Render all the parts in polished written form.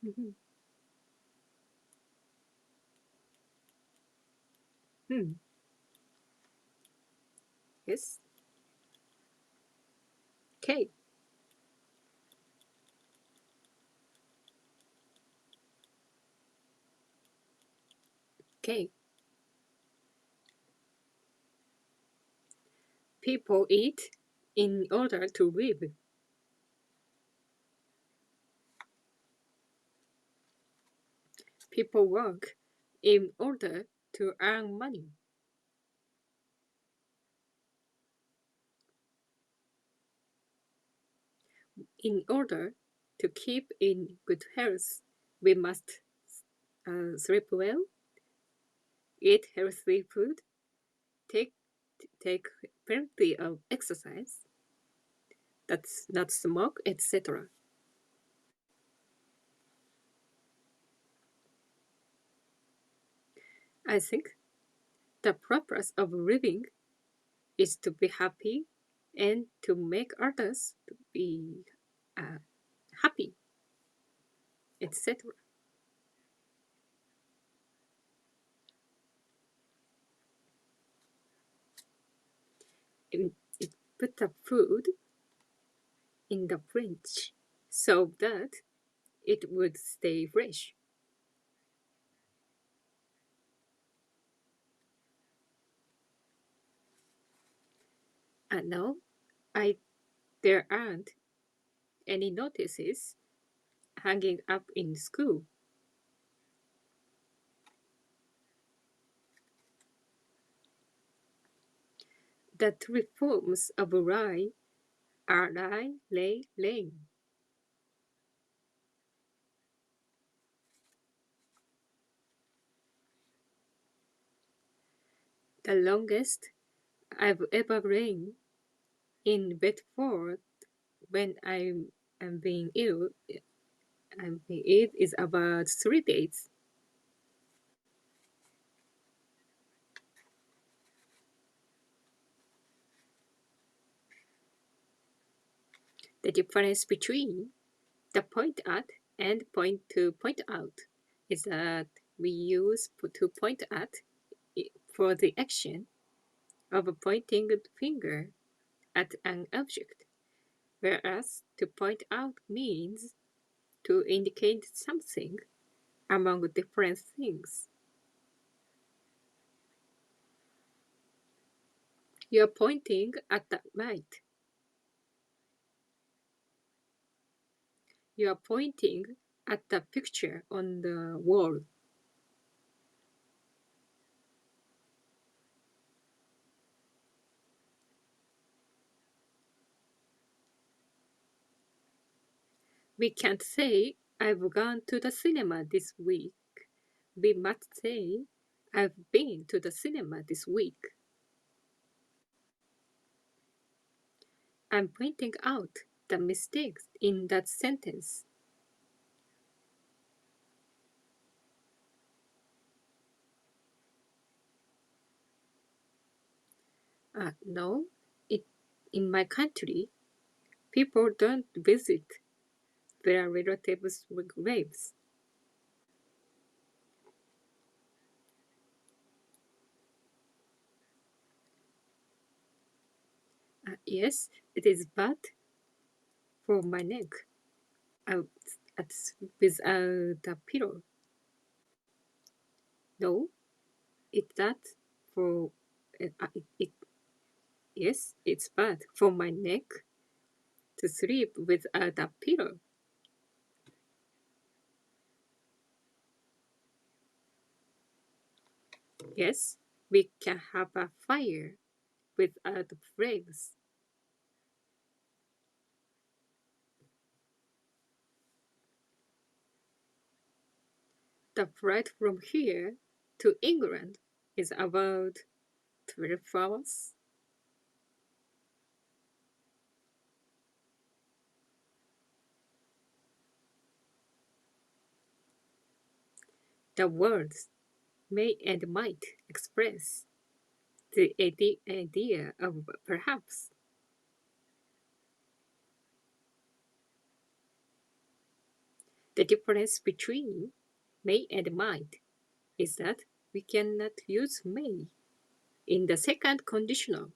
Mhm. Hmm. Yes. Okay. Okay. People eat in order to live. People work in order to earn money. In order to keep in good health, we must sleep well, eat healthy food, take take plenty of exercise, that's not smoke, etc. I think the purpose of living is to be happy and to make others to be uh, happy, etc. It put the food in the fridge so that it would stay fresh. And now I there aren't any notices hanging up in school. The three forms of lie are lie, lay, lane. The longest I've ever lain in bed for when am being ill. I'm being ill is about 3 days. The difference between the point at and point to point out is that we use to point at for the action of pointing the finger at an object, whereas to point out means to indicate something among different things. You're pointing at the light. You're pointing at the picture on the wall. We can't say, I've gone to the cinema this week. We must say, I've been to the cinema this week. I'm pointing out the mistakes in that sentence. No, it, in my country, people don't visit their relatives' graves. Yes, it is bad for my neck. Uh, without a pillow. No, it's that for yes, it's bad for my neck to sleep without a pillow. Yes, we can have a fire without flames. The flight from here to England is about 12 hours. The words may and might express the idea of perhaps. The difference between may and might is that we cannot use may in the second conditional.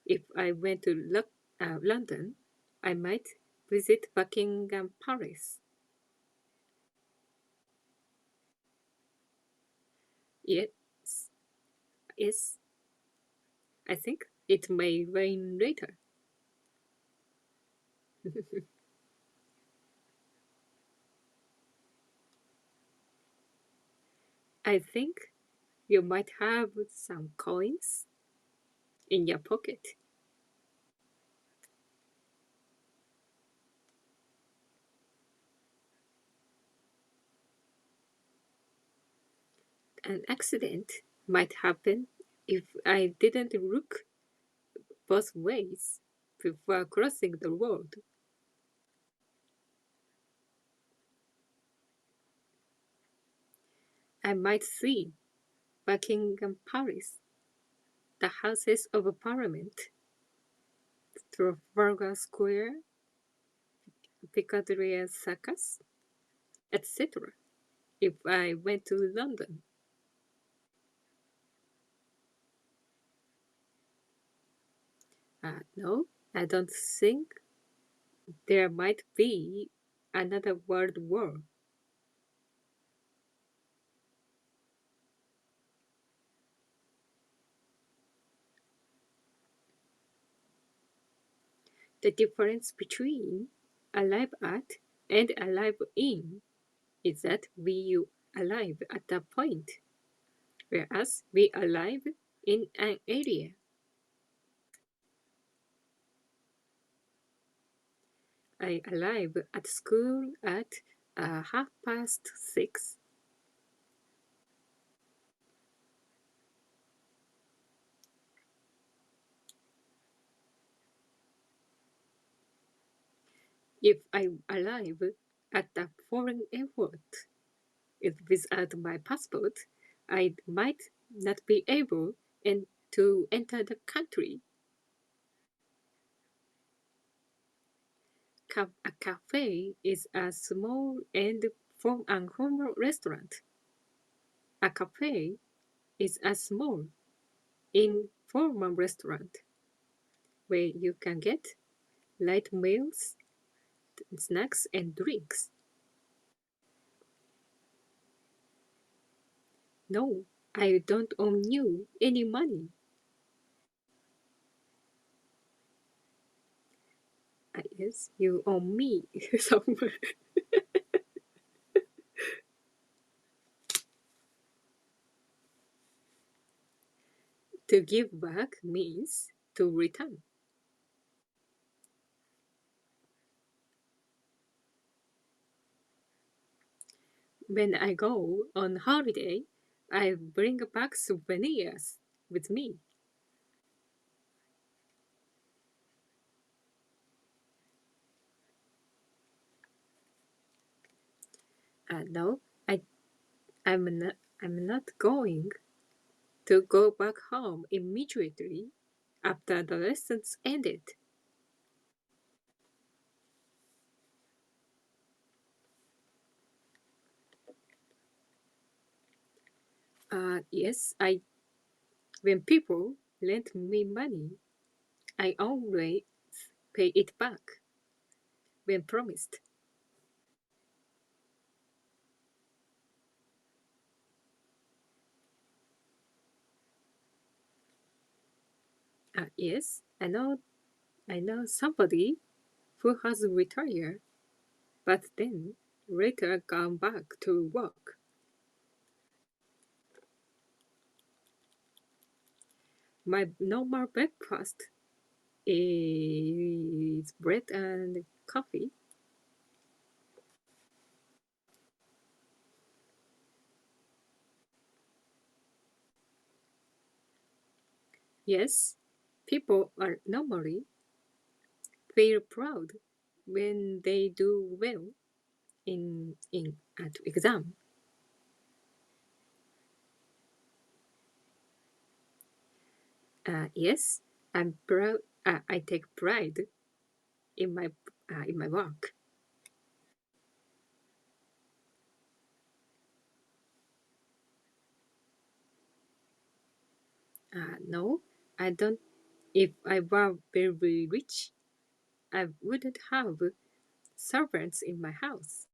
If I went to London, I might visit Buckingham Palace. Yes, yes, I think it may rain later. I think you might have some coins in your pocket. An accident might happen if I didn't look both ways before crossing the road. I might see Buckingham Palace, the Houses of Parliament, Trafalgar Square, Piccadilly Circus, etc. if I went to London. No, I don't think there might be another world war. The difference between alive at and alive in is that we alive at a point, whereas we alive in an area. I arrive at school at 6:30. If I arrive at a foreign airport without my passport, I might not be able to enter the country. A cafe is a small and informal restaurant. A cafe is a small, informal restaurant where you can get light meals, snacks, and drinks. No, I don't owe you any money. Yes, you owe me some. To give back means to return. When I go on holiday, I bring back souvenirs with me. No, I, I'm not. I'm not going to go back home immediately after the lessons ended. Yes, I. When people lend me money, I always pay it back when promised. Yes, I know. I know somebody who has retired, but then later gone back to work. My normal breakfast is bread and coffee. Yes, people are normally feel proud when they do well in at exam. Yes, I'm proud. I take pride in my in my work. No, I don't. If I were very rich, I wouldn't have servants in my house.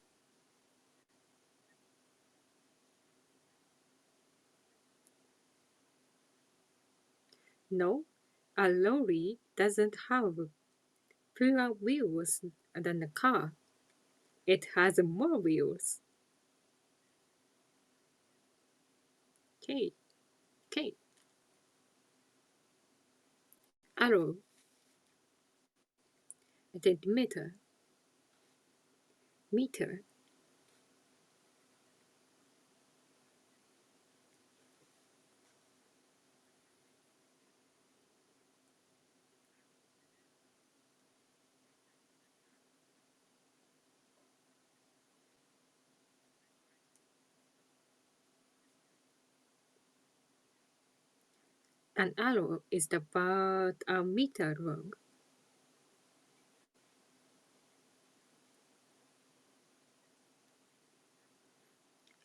No, a lorry doesn't have fewer wheels than a car. It has more wheels. Okay, okay. Arrow, centimeter, meter. An arrow is about a meter long.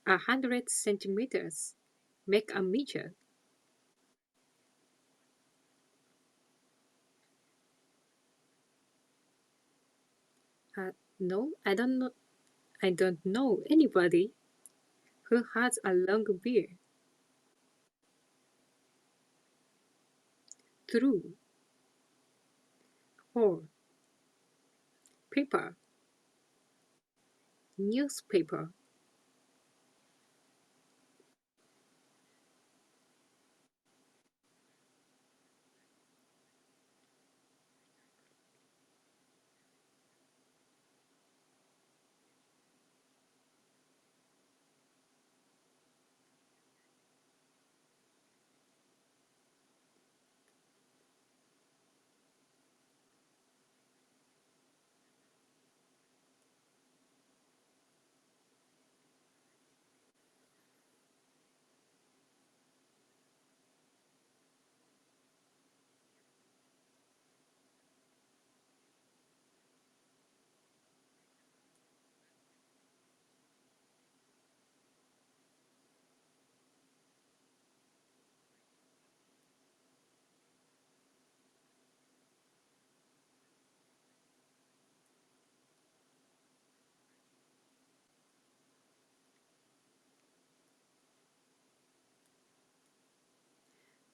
100 centimeters make a meter. No, I don't know. I don't know anybody who has a long beard. True. 4. Paper. Newspaper.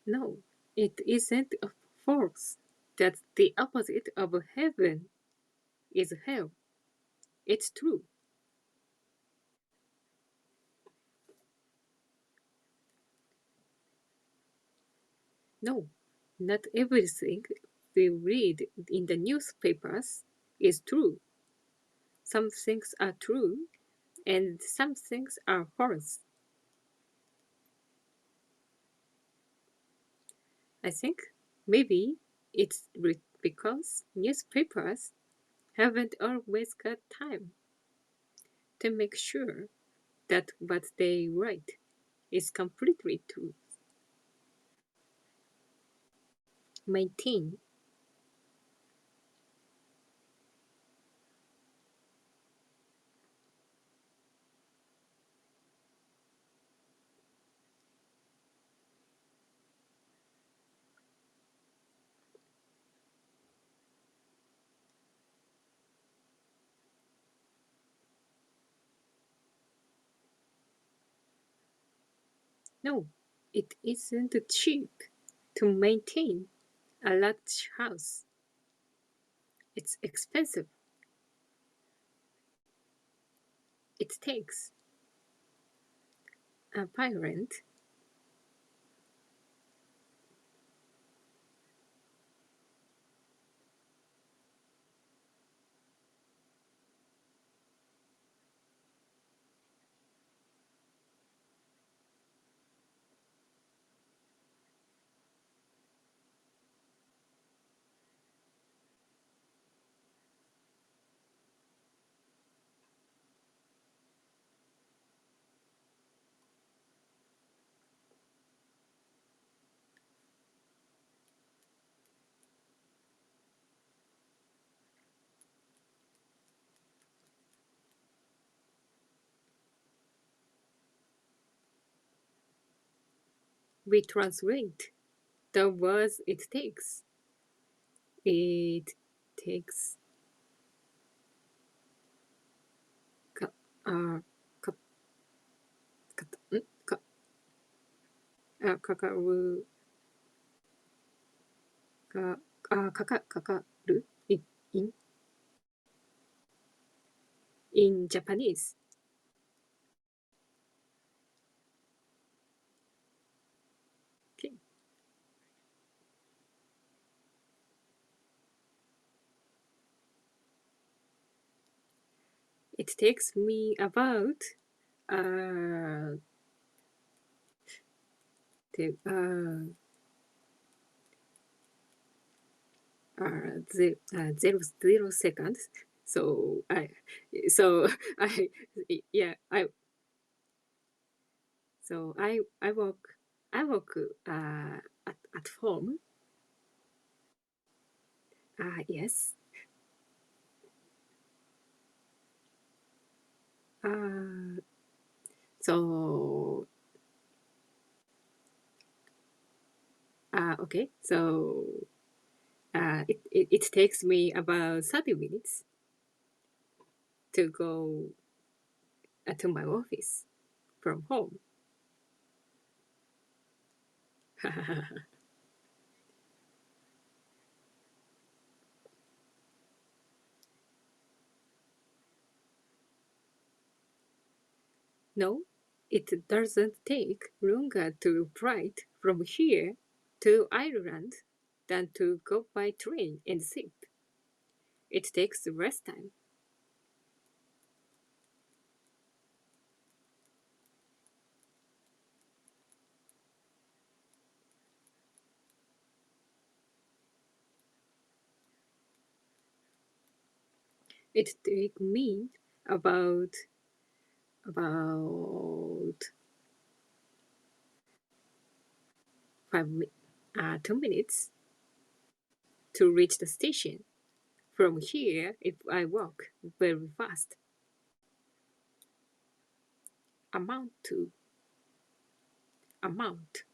No, it isn't false. That's the opposite of heaven is hell. It's true. No, not everything we read in the newspapers is true. Some things are true and some things are false. I think maybe it's because newspapers haven't always got time to make sure that what they write is completely true. Maintain. No, it isn't cheap to maintain a large house. It's expensive. It takes a parent. We translate the words it takes. It takes ka, ka, ka, ka, かかるかかかる in in Japanese. Okay. It takes me about uh, て zero seconds. So so I, yeah, I work at home. Yes. Uh, so okay. So it takes me about 30 minutes to go to my office from home. No, it doesn't take longer to flight from here to Ireland than to go by train and ship. It takes less time. It takes me about about 2 minutes to reach the station. From here, if I walk very fast, amount to amount.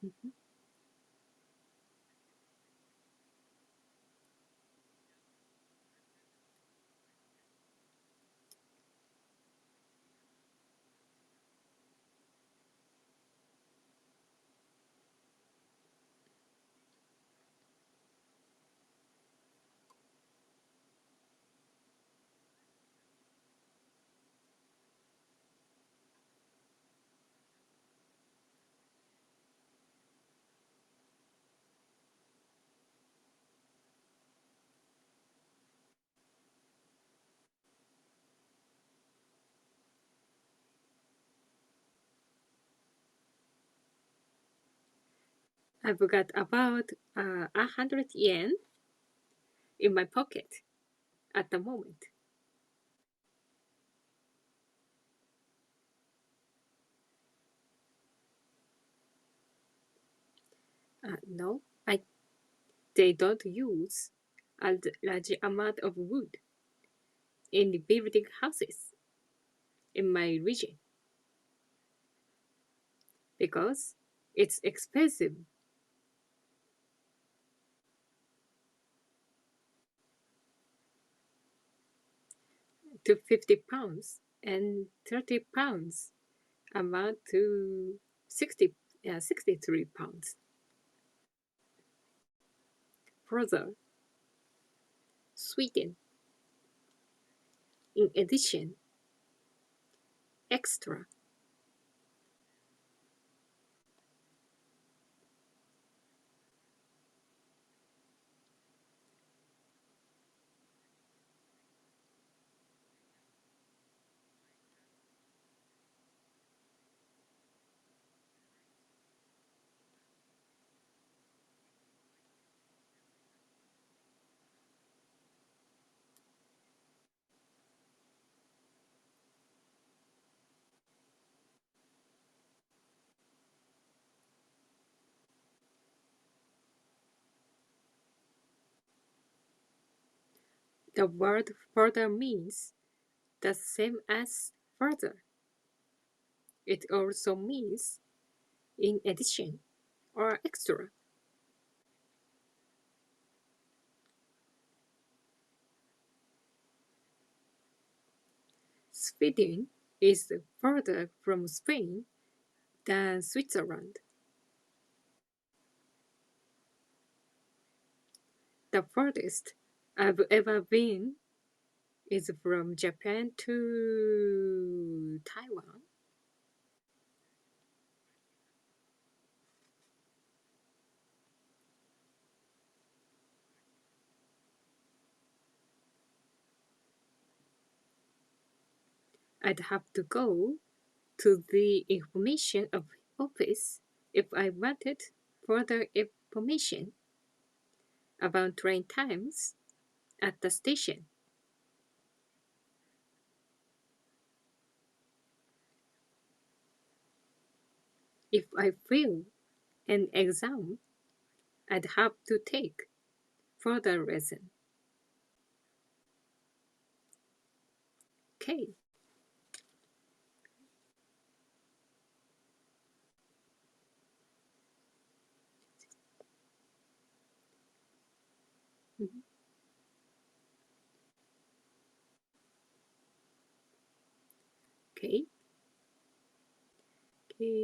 Mhm. I've got about 100 yen in my pocket at the moment. No, they don't use a large amount of wood in building houses in my region because it's expensive to 50 pounds and 30 pounds amount to 63 pounds. Further, Sweden, in addition, extra. The word further means the same as further. It also means in addition or extra. Sweden is further from Spain than Switzerland. The furthest I've ever been is from Japan to Taiwan. I'd have to go to the information office if I wanted further information about train times at the station. If I fail an exam, I'd have to take further lesson. Okay. Mhm. Okay.